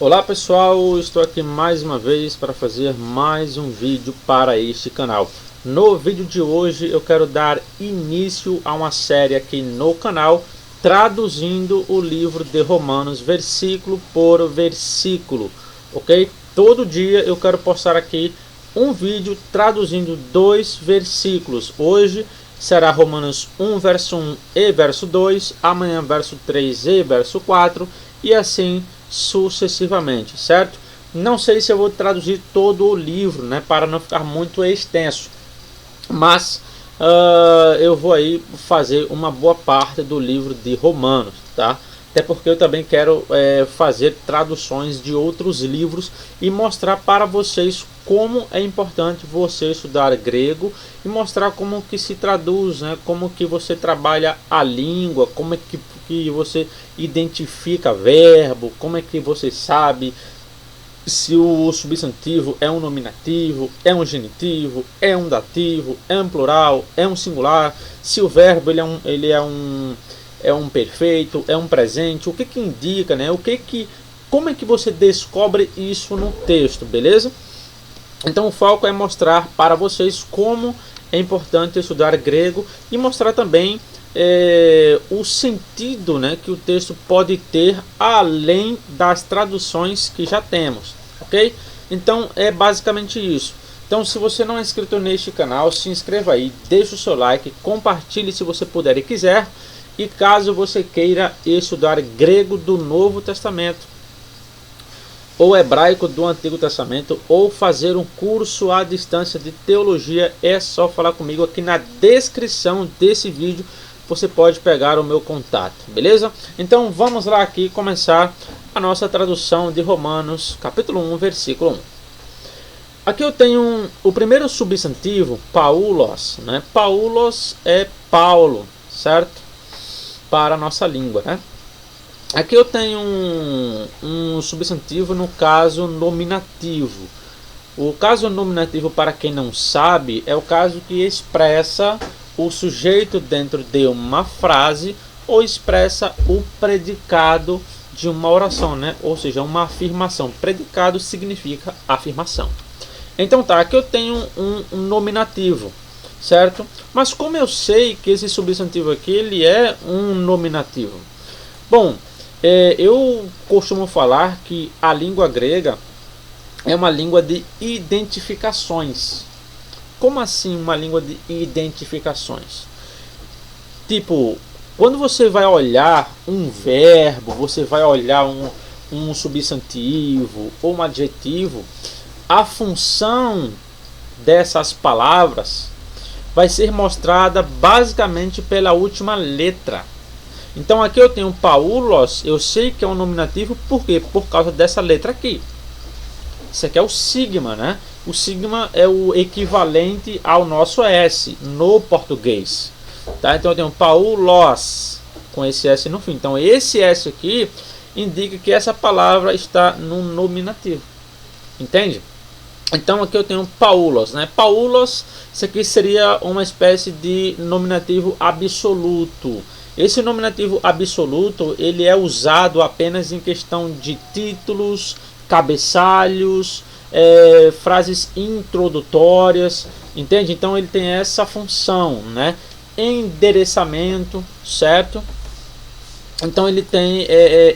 Olá pessoal, estou aqui mais uma vez para fazer mais um vídeo para este canal. No vídeo de hoje eu quero dar início a uma série aqui no canal, traduzindo o livro de Romanos versículo por versículo, ok? Todo dia eu quero postar aqui um vídeo traduzindo 2 versículos. Hoje será Romanos 1 verso 1 e verso 2, amanhã verso 3 e verso 4 e assim sucessivamente, certo? Não sei se eu vou traduzir todo o livro, né, para não ficar muito extenso, mas eu vou aí fazer uma boa parte do livro de Romanos, tá? Até porque eu também quero fazer traduções de outros livros e mostrar para vocês como é importante você estudar grego e mostrar como que se traduz, né? Como que você trabalha a língua, como é que você identifica verbo, como é que você sabe se o substantivo é um nominativo, é um genitivo, é um dativo, é um plural, é um singular, se o verbo é um perfeito, é um presente, o que que indica, né? Como é que você descobre isso no texto, beleza? Então o foco é mostrar para vocês como é importante estudar grego e mostrar também o sentido, né, que o texto pode ter além das traduções que já temos, ok? Então é basicamente isso. Então se você não é inscrito neste canal, se inscreva aí, deixe o seu like, compartilhe se você puder e quiser. E caso você queira estudar grego do Novo Testamento, ou hebraico do Antigo Testamento, ou fazer um curso à distância de teologia, é só falar comigo aqui na descrição desse vídeo. Você pode pegar o meu contato, beleza? Então vamos lá aqui começar a nossa tradução de Romanos, capítulo 1, versículo 1. Aqui eu tenho o primeiro substantivo, paulos, né? Paulos é Paulo, certo? Para a nossa língua, né? Aqui eu tenho um substantivo no caso nominativo. O caso nominativo, para quem não sabe, é o caso que expressa o sujeito dentro de uma frase ou expressa o predicado de uma oração, né? Ou seja, uma afirmação. Predicado significa afirmação. Então tá, aqui eu tenho um nominativo, certo? Mas como eu sei que esse substantivo aqui ele é um nominativo? Bom, eu costumo falar que a língua grega é uma língua de identificações. Como assim uma língua de identificações? Tipo, quando você vai olhar um verbo, você vai olhar um substantivo ou um adjetivo, a função dessas palavras vai ser mostrada basicamente pela última letra. Então aqui eu tenho paulos, eu sei que é um nominativo, por quê? Por causa dessa letra aqui. Isso aqui é o sigma, né? O sigma é o equivalente ao nosso S no português. Tá? Então eu tenho paulos com esse S no fim. Então esse S aqui indica que essa palavra está no nominativo. Entende? Então aqui eu tenho paulos, né? Paulos, isso aqui seria uma espécie de nominativo absoluto. Esse nominativo absoluto ele é usado apenas em questão de títulos, cabeçalhos, frases introdutórias, entende? Então ele tem essa função, né? Endereçamento, certo? Então ele tem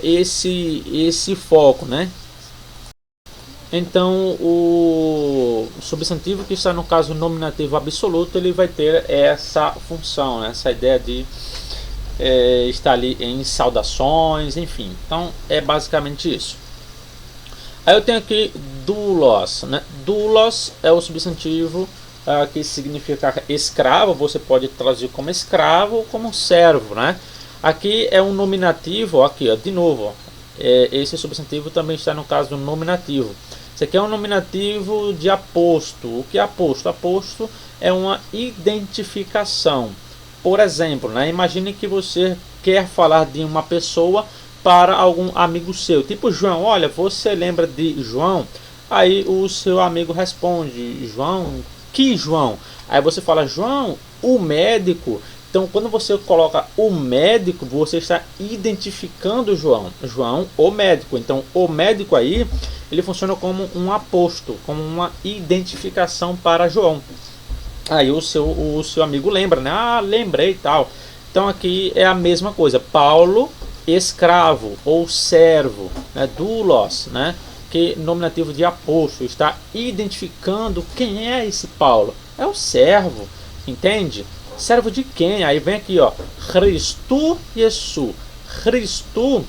esse foco, né? Então o substantivo que está no caso nominativo absoluto ele vai ter essa função, né? Essa ideia de está ali em saudações, enfim. Então é basicamente isso. Aí eu tenho aqui doulos, né? Doulos é o substantivo que significa escravo. Você pode traduzir como escravo ou como servo, né? Aqui é um nominativo, aqui ó, de novo, ó, esse substantivo também está no caso do nominativo. Isso aqui é um nominativo de aposto. O que é aposto? Aposto é uma identificação. Por exemplo, né, imagine que você quer falar de uma pessoa para algum amigo seu. Tipo João, olha, você lembra de João? Aí o seu amigo responde, João, que João? Aí você fala, João, o médico Então, quando você coloca o médico, você está identificando João. João, o médico. Então, o médico aí, ele funciona como um aposto, como uma identificação para João. Aí o seu amigo lembra, né? Ah, lembrei e tal. Então, aqui é a mesma coisa. Paulo, escravo ou servo, né? Doulos, né? Que nominativo de aposto, está identificando quem é esse Paulo. É o servo, entende? Servo de quem? Aí vem aqui, ó, Christu Jesus. Christu,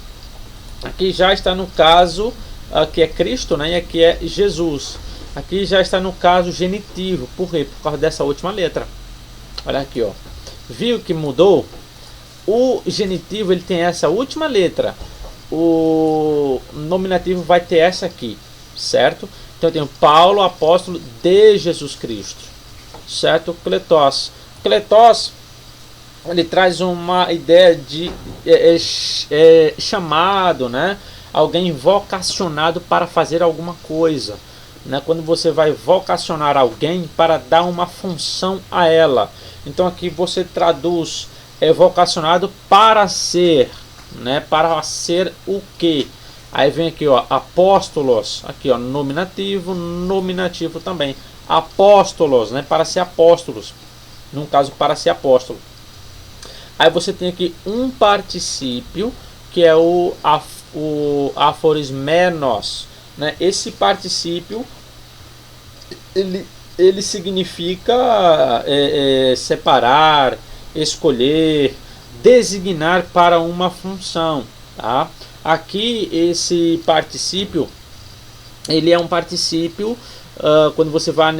aqui já está no caso, aqui é Cristo, né? E aqui é Jesus. Aqui já está no caso genitivo. Por quê? Por causa dessa última letra. Olha aqui, ó. Viu que mudou? O genitivo ele tem essa última letra. O nominativo vai ter essa aqui, certo? Então eu tenho Paulo, apóstolo de Jesus Cristo, certo? Kletos. Kletos, ele traz uma ideia de chamado, né? Alguém vocacionado para fazer alguma coisa, né? Quando você vai vocacionar alguém para dar uma função a ela. Então aqui você traduz vocacionado para ser, né? Para ser o que? Aí vem aqui, ó, apóstolos, aqui, ó, nominativo, nominativo também. Apóstolos, né? Para ser apóstolos. No caso, para ser apóstolo. Aí você tem aqui um particípio, que é o aforismenos, né? Esse particípio, ele significa separar, escolher, designar para uma função, tá? Aqui esse particípio, ele é um particípio quando você vai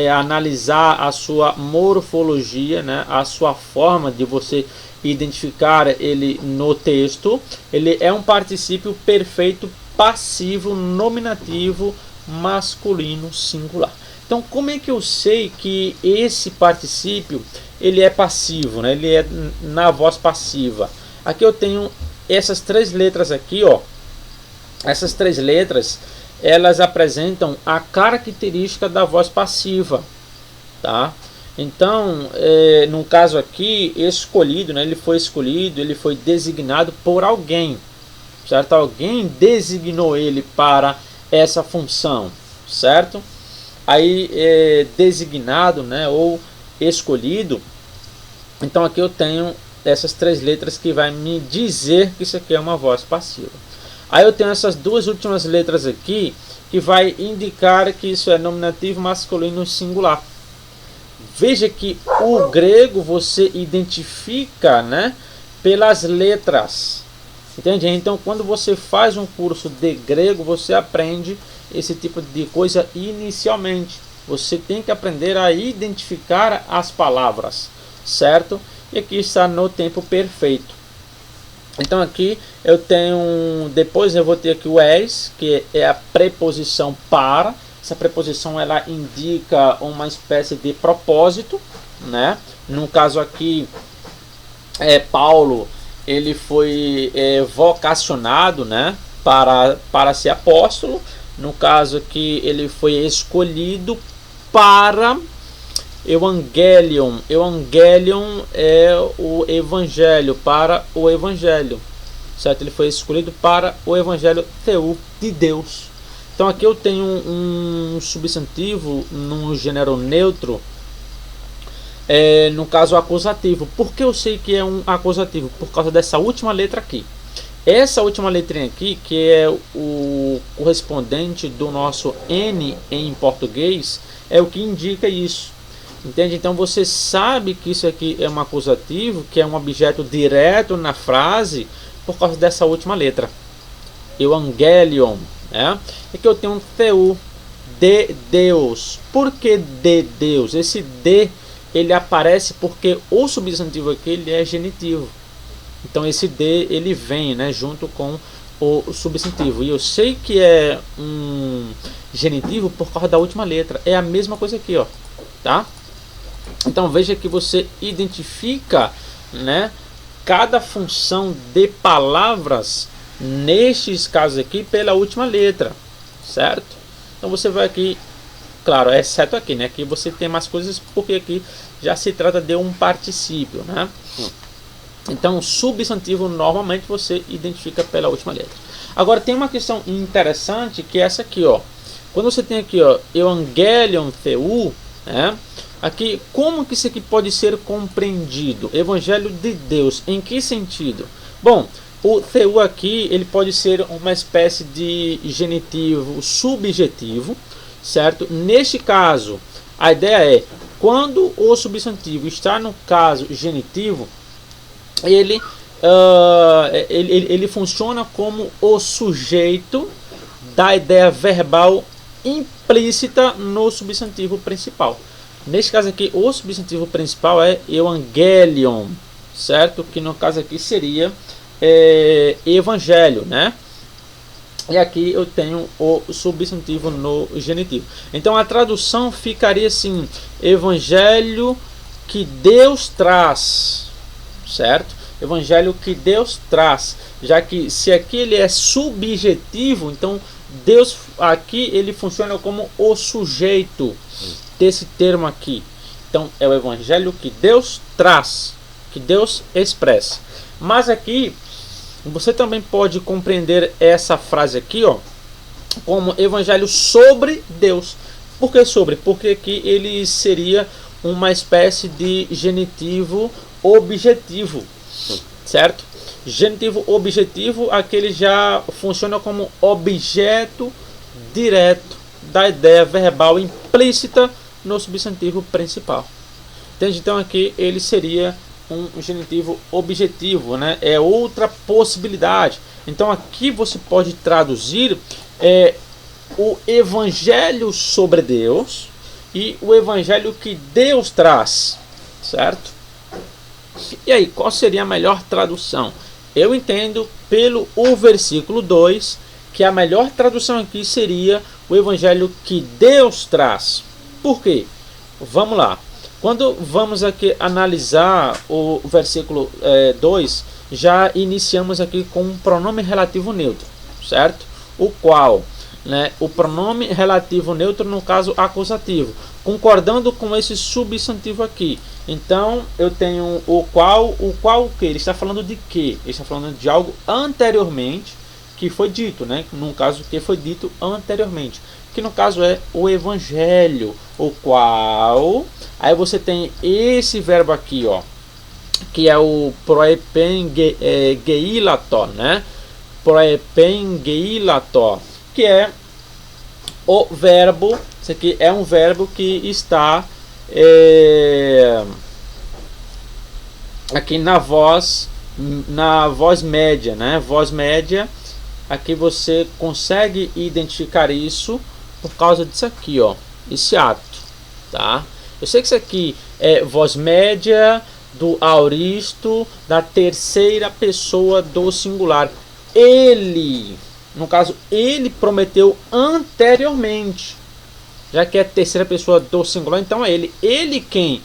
analisar a sua morfologia, né, a sua forma de você identificar ele no texto, ele é um particípio perfeito passivo nominativo masculino singular. Então, como é que eu sei que esse particípio ele é passivo, né? Ele é na voz passiva? Aqui eu tenho essas três letras aqui, ó. Essas três letras, elas apresentam a característica da voz passiva, tá? Então, no caso aqui, escolhido, né? Ele foi escolhido, ele foi designado por alguém, certo? Alguém designou ele para essa função, certo? Aí, designado, né? Ou escolhido. Então, aqui eu tenho essas três letras que vai me dizer que isso aqui é uma voz passiva. Aí eu tenho essas duas últimas letras aqui que vai indicar que isso é nominativo masculino singular. Veja que o grego você identifica, né, pelas letras. Entende? Então, quando você faz um curso de grego, você aprende esse tipo de coisa inicialmente. Você tem que aprender a identificar as palavras, certo? E aqui está no tempo perfeito. Então aqui eu tenho, depois eu vou ter aqui o es, que é a preposição para. Essa preposição ela indica uma espécie de propósito, né? No caso aqui, Paulo, ele foi vocacionado, né? Para ser apóstolo. No caso aqui, ele foi escolhido para Evangelion. Evangelion é o evangelho, para o evangelho, certo? Ele foi escolhido para o evangelho Theou, de Deus. Então aqui eu tenho um substantivo no gênero neutro, no caso acusativo. Por que eu sei que é um acusativo? Por causa dessa última letra aqui. Essa última letrinha aqui, que é o correspondente do nosso N em português, é o que indica isso. Entende? Então você sabe que isso aqui é um acusativo, que é um objeto direto na frase, por causa dessa última letra. Evangelion, né? Aqui eu tenho um Theou, de Deus. Por que de Deus? Esse de, ele aparece porque o substantivo aqui ele é genitivo. Então esse de, ele vem, né, junto com o substantivo. E eu sei que é um genitivo por causa da última letra. É a mesma coisa aqui, ó, tá? Então veja que você identifica, né, cada função de palavras nestes casos aqui pela última letra, certo? Então você vai aqui claro, exceto aqui, né? Aqui você tem mais coisas porque aqui já se trata de um particípio, né? Então, substantivo normalmente você identifica pela última letra. Agora tem uma questão interessante que é essa aqui, ó. Quando você tem aqui, ó, Evangelion Theou, né? Aqui, como que isso aqui pode ser compreendido? Evangelho de Deus, em que sentido? Bom, o Theou aqui, ele pode ser uma espécie de genitivo subjetivo, certo? Neste caso, a ideia é, quando o substantivo está no caso genitivo, ele funciona como o sujeito da ideia verbal implícita no substantivo principal. Neste caso aqui, o substantivo principal é Evangelion, certo? Que no caso aqui seria evangelho, né? E aqui eu tenho o substantivo no genitivo. Então a tradução ficaria assim: evangelho que Deus traz, certo? Evangelho que Deus traz, já que se aqui ele é subjetivo, então Deus aqui ele funciona como o sujeito desse termo aqui. Então é o evangelho que Deus traz, que Deus expressa. Mas aqui você também pode compreender essa frase aqui, ó, como evangelho sobre Deus. Por que sobre? Porque aqui ele seria uma espécie de genitivo objetivo, certo? Genitivo objetivo, aquele já funciona como objeto direto da ideia verbal implícita no substantivo principal. Entende? Então aqui ele seria um genitivo objetivo, né? É outra possibilidade. Então aqui você pode traduzir o evangelho sobre Deus e o evangelho que Deus traz, certo? E aí, qual seria a melhor tradução? Eu entendo pelo versículo 2 que a melhor tradução aqui seria o evangelho que Deus traz. Por quê? Vamos lá. Quando vamos aqui analisar o versículo 2, já iniciamos aqui com um pronome relativo neutro, certo? O qual, né, o pronome relativo neutro no caso acusativo, concordando com esse substantivo aqui. Então eu tenho o qual o que? Ele está falando de quê? Ele está falando de algo anteriormente que foi dito, né? No caso que foi dito anteriormente, que no caso é o evangelho, o qual, aí você tem esse verbo aqui, ó, que é o proepengeilato, né? Proepengeilato, que é o verbo, isso aqui é um verbo que está aqui na voz média, né? Voz média, aqui você consegue identificar isso por causa disso aqui, ó, esse ato, tá? Eu sei que isso aqui é voz média do aoristo da terceira pessoa do singular. Ele, no caso, ele prometeu anteriormente, já que é a terceira pessoa do singular, então é ele. Ele quem?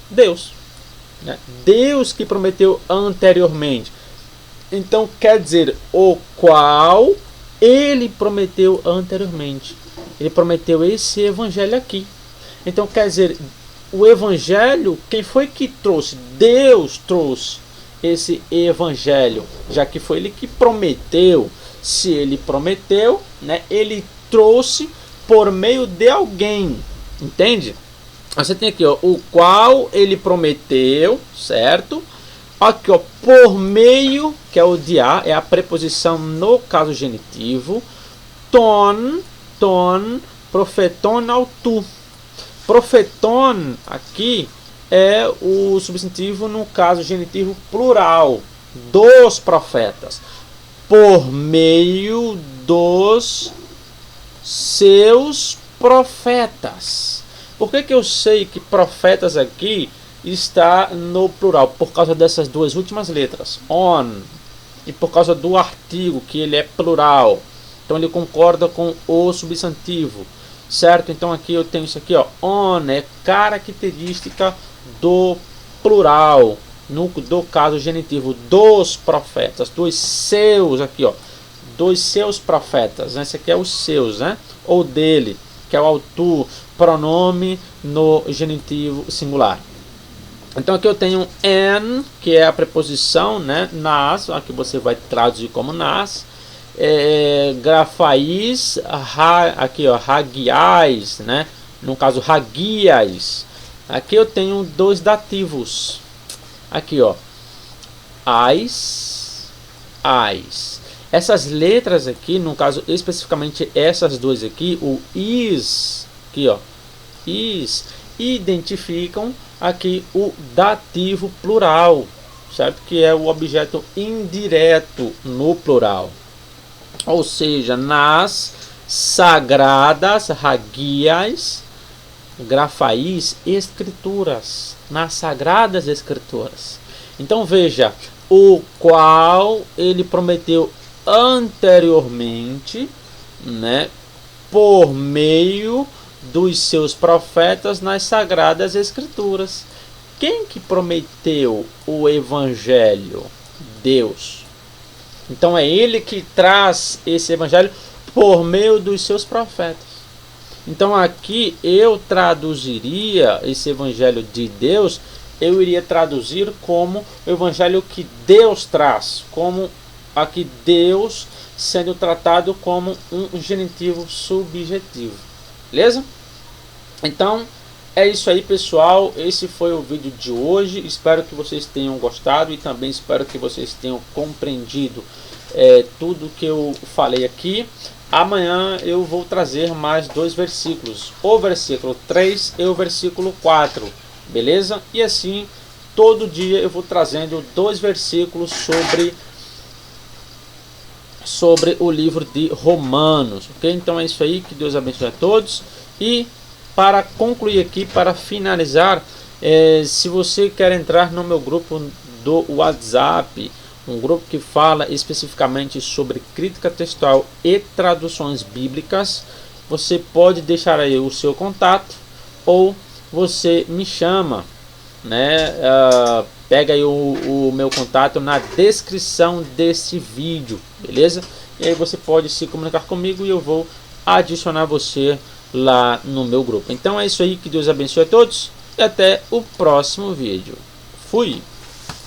Deus, né? Deus que prometeu anteriormente. Então quer dizer, o qual ele prometeu anteriormente. Ele prometeu esse evangelho aqui. Então quer dizer, o evangelho, quem foi que trouxe? Deus trouxe esse evangelho, já que foi ele que prometeu. Se ele prometeu, né, ele trouxe por meio de alguém. Entende? Você tem aqui, ó, o qual ele prometeu, certo? Aqui, ó, por meio, que é o de a, é a preposição no caso genitivo. Ton, profeton ao tu. Profeton aqui é o substantivo no caso genitivo plural, dos profetas. Por meio dos seus profetas. Por que eu sei que profetas aqui está no plural? Por causa dessas duas últimas letras, on, e por causa do artigo, que ele é plural. Então ele concorda com o substantivo, certo? Então aqui eu tenho isso aqui, ó, on é característica do plural, do caso genitivo, dos profetas, dos seus, aqui, ó, dos seus profetas, né? Esse aqui é os seus, né? Ou dele, que é o autopronome no genitivo singular. Então aqui eu tenho an, que é a preposição, né, nas, aqui você vai traduzir como nas. Grafais, aqui ó, hagiais, né, no caso hagiais. Aqui eu tenho dois dativos, aqui ó, ais. Essas letras aqui, no caso especificamente essas duas aqui, o is, aqui ó, is, identificam aqui o dativo plural, certo? Que é o objeto indireto no plural. Ou seja, nas sagradas hagias, grafais, escrituras, nas sagradas escrituras. Então veja, o qual ele prometeu anteriormente, né, por meio dos seus profetas nas sagradas escrituras. Quem que prometeu o evangelho? Deus. Então é ele que traz esse evangelho por meio dos seus profetas. Então aqui eu traduziria esse evangelho de Deus, eu iria traduzir como o evangelho que Deus traz, como aqui Deus sendo tratado como um genitivo subjetivo. Beleza? Então é isso aí, pessoal. Esse foi o vídeo de hoje. Espero que vocês tenham gostado e também espero que vocês tenham compreendido tudo que eu falei aqui. Amanhã eu vou trazer mais dois versículos, o versículo 3 e o versículo 4, beleza? E assim, todo dia eu vou trazendo dois versículos sobre o livro de Romanos, ok? Então é isso aí, que Deus abençoe a todos. E para concluir aqui, para finalizar, se você quer entrar no meu grupo do WhatsApp, um grupo que fala especificamente sobre crítica textual e traduções bíblicas, você pode deixar aí o seu contato ou você me chama, né? Pega aí o meu contato na descrição desse vídeo, beleza? E aí você pode se comunicar comigo e eu vou adicionar você lá no meu grupo. Então é isso aí, que Deus abençoe a todos e até o próximo vídeo. Fui!